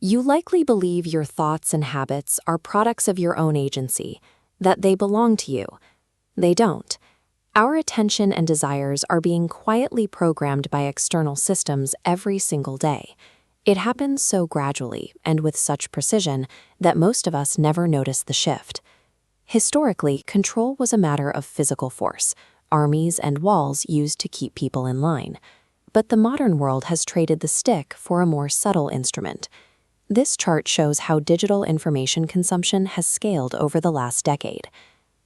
You likely believe your thoughts and habits are products of your own agency, that they belong to you. They don't. Our attention and desires are being quietly programmed by external systems every single day. It happens so gradually and with such precision that most of us never notice the shift. Historically, control was a matter of physical force, armies and walls used to keep people in line. But the modern world has traded the stick for a more subtle instrument. This chart shows how digital information consumption has scaled over the last decade.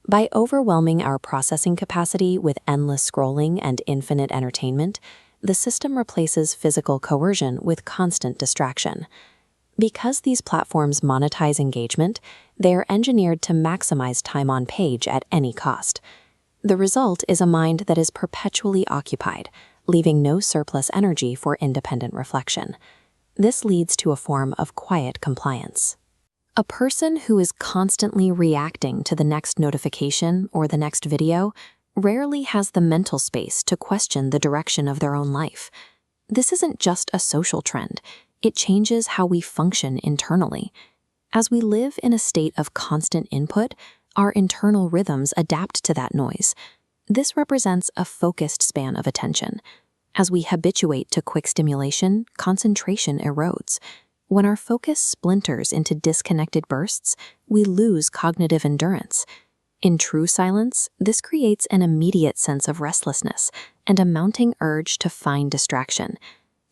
By overwhelming our processing capacity with endless scrolling and infinite entertainment, the system replaces physical coercion with constant distraction. Because these platforms monetize engagement, they are engineered to maximize time on page at any cost. The result is a mind that is perpetually occupied, leaving no surplus energy for independent reflection. This leads to a form of quiet compliance. A person who is constantly reacting to the next notification or the next video rarely has the mental space to question the direction of their own life. This isn't just a social trend, it changes how we function internally. As we live in a state of constant input, our internal rhythms adapt to that noise. This represents a focused span of attention. As we habituate to quick stimulation, concentration erodes. When our focus splinters into disconnected bursts, we lose cognitive endurance. In true silence, this creates an immediate sense of restlessness and a mounting urge to find distraction.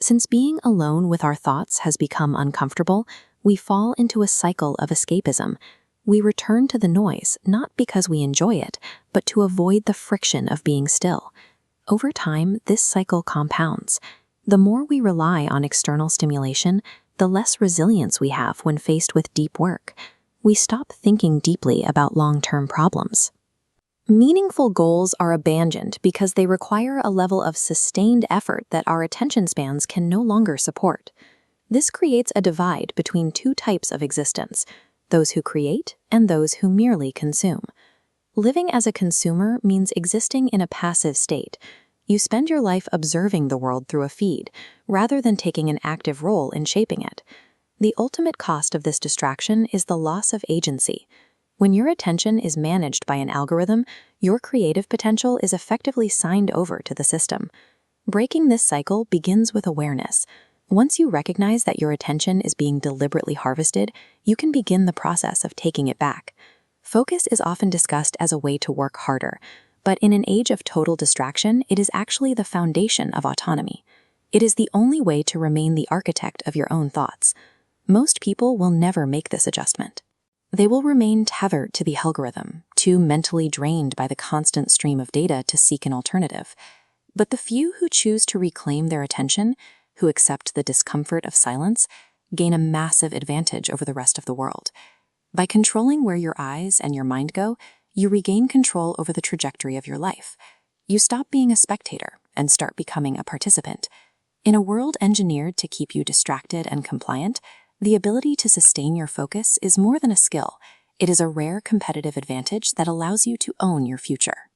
Since being alone with our thoughts has become uncomfortable, we fall into a cycle of escapism. We return to the noise not because we enjoy it, but to avoid the friction of being still. Over time, this cycle compounds. The more we rely on external stimulation, the less resilience we have when faced with deep work. We stop thinking deeply about long-term problems. Meaningful goals are abandoned because they require a level of sustained effort that our attention spans can no longer support. This creates a divide between two types of existence, those who create and those who merely consume. Living as a consumer means existing in a passive state. You spend your life observing the world through a feed, rather than taking an active role in shaping it. The ultimate cost of this distraction is the loss of agency. When your attention is managed by an algorithm, your creative potential is effectively signed over to the system. Breaking this cycle begins with awareness. Once you recognize that your attention is being deliberately harvested, you can begin the process of taking it back. Focus is often discussed as a way to work harder, but in an age of total distraction, it is actually the foundation of autonomy. It is the only way to remain the architect of your own thoughts. Most people will never make this adjustment. They will remain tethered to the algorithm, too mentally drained by the constant stream of data to seek an alternative. But the few who choose to reclaim their attention, who accept the discomfort of silence, gain a massive advantage over the rest of the world. By controlling where your eyes and your mind go, you regain control over the trajectory of your life. You stop being a spectator and start becoming a participant. In a world engineered to keep you distracted and compliant, the ability to sustain your focus is more than a skill. It is a rare competitive advantage that allows you to own your future.